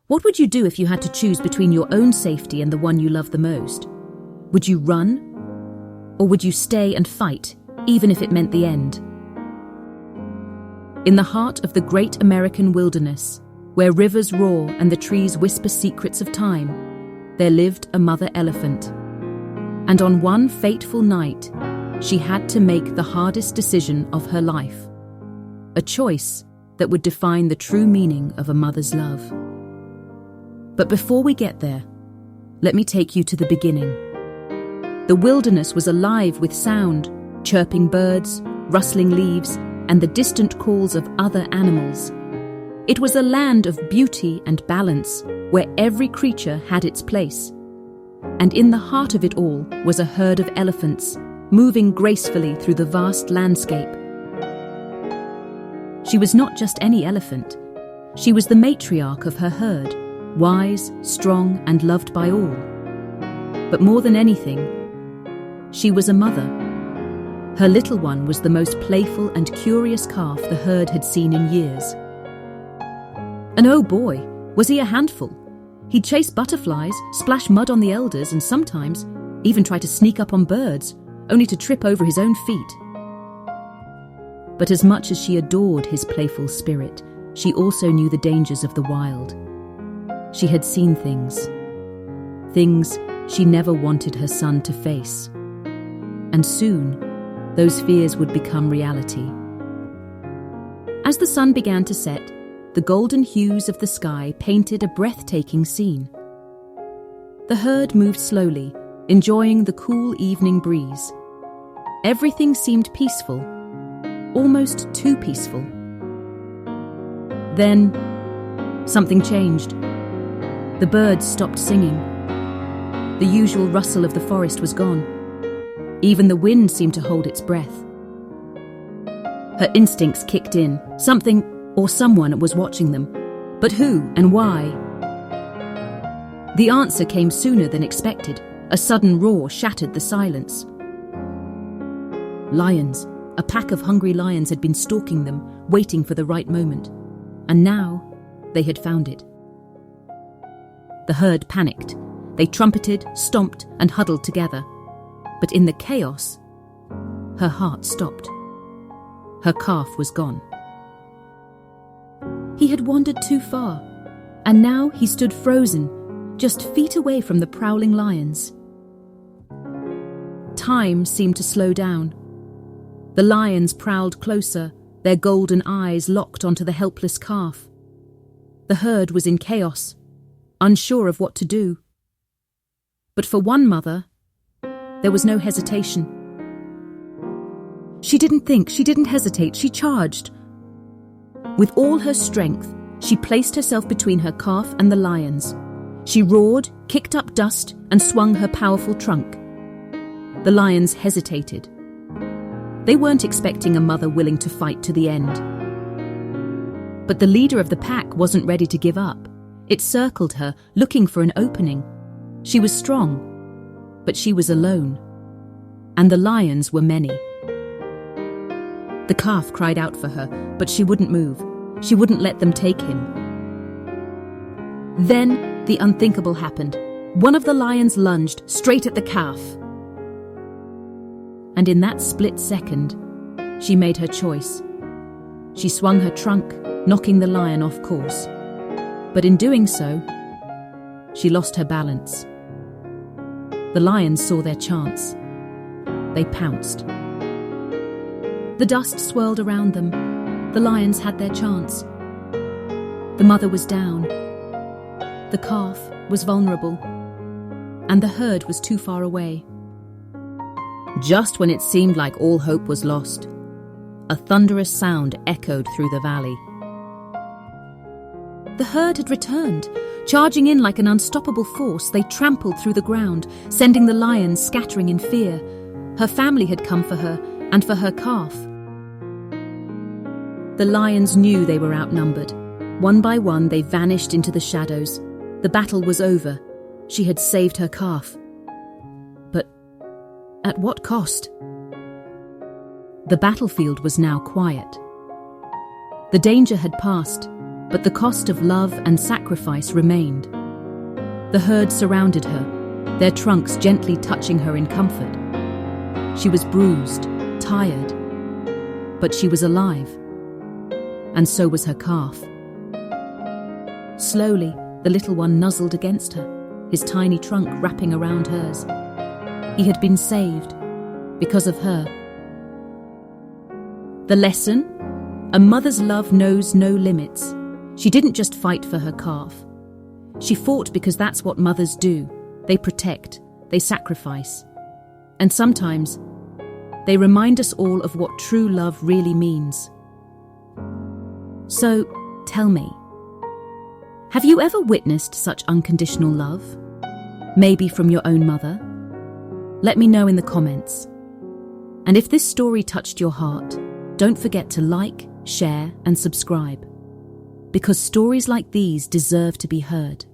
What would you do if you had to choose between your own safety and the one you love the most? Would you run? Or would you stay and fight, even if it meant the end? In the heart of the great American wilderness, where rivers roar and the trees whisper secrets of time, there lived a mother elephant. And on one fateful night, she had to make the hardest decision of her life. A choice that would define the true meaning of a mother's love. But before we get there, let me take you to the beginning. The wilderness was alive with sound, chirping birds, rustling leaves, and the distant calls of other animals. It was a land of beauty and balance, where every creature had its place. And in the heart of it all was a herd of elephants, moving gracefully through the vast landscape. She was not just any elephant. She was the matriarch of her herd, wise, strong, and loved by all. But more than anything, she was a mother. Her little one was the most playful and curious calf the herd had seen in years. And oh boy, was he a handful. He'd chase butterflies, splash mud on the elders, and sometimes even try to sneak up on birds, only to trip over his own feet. But as much as she adored his playful spirit, she also knew the dangers of the wild. She had seen things she never wanted her son to face. And soon, those fears would become reality. As the sun began to set, the golden hues of the sky painted a breathtaking scene. The herd moved slowly, enjoying the cool evening breeze. Everything seemed peaceful, almost too peaceful. Then, something changed. The birds stopped singing. The usual rustle of the forest was gone. Even the wind seemed to hold its breath. Her instincts kicked in. Something or someone was watching them. But who and why? The answer came sooner than expected. A sudden roar shattered the silence. Lions. A pack of hungry lions had been stalking them, waiting for the right moment. And now, they had found it. The herd panicked. They trumpeted, stomped, and huddled together. But in the chaos, her heart stopped. Her calf was gone. He had wandered too far, and now he stood frozen, just feet away from the prowling lions. Time seemed to slow down. The lions prowled closer, their golden eyes locked onto the helpless calf. The herd was in chaos, unsure of what to do. But for one mother, there was no hesitation. She didn't think, she didn't hesitate, she charged. With all her strength, she placed herself between her calf and the lions. She roared, kicked up dust, and swung her powerful trunk. The lions hesitated. They weren't expecting a mother willing to fight to the end. But the leader of the pack wasn't ready to give up. It circled her, looking for an opening. She was strong, but she was alone. And the lions were many. The calf cried out for her, but she wouldn't move. She wouldn't let them take him. Then the unthinkable happened. One of the lions lunged straight at the calf. And in that split second, she made her choice. She swung her trunk, knocking the lion off course. But in doing so, she lost her balance. The lions saw their chance. They pounced. The dust swirled around them. The lions had their chance. The mother was down. The calf was vulnerable. And the herd was too far away. Just when it seemed like all hope was lost, a thunderous sound echoed through the valley. The herd had returned. Charging in like an unstoppable force, they trampled through the ground, sending the lions scattering in fear. Her family had come for her, and for her calf. The lions knew they were outnumbered. One by one, they vanished into the shadows. The battle was over. She had saved her calf. But at what cost? The battlefield was now quiet. The danger had passed, But the cost of love and sacrifice remained. The herd surrounded her, their trunks gently touching her in comfort. She was bruised, tired, but she was alive. And so was her calf. Slowly, the little one nuzzled against her, his tiny trunk wrapping around hers. He had been saved because of her. The lesson? A mother's love knows no limits. She didn't just fight for her calf. She fought because that's what mothers do. They protect, they sacrifice. And sometimes, they remind us all of what true love really means. So, tell me, have you ever witnessed such unconditional love? Maybe from your own mother? Let me know in the comments. And if this story touched your heart, don't forget to like, share, and subscribe. Because stories like these deserve to be heard.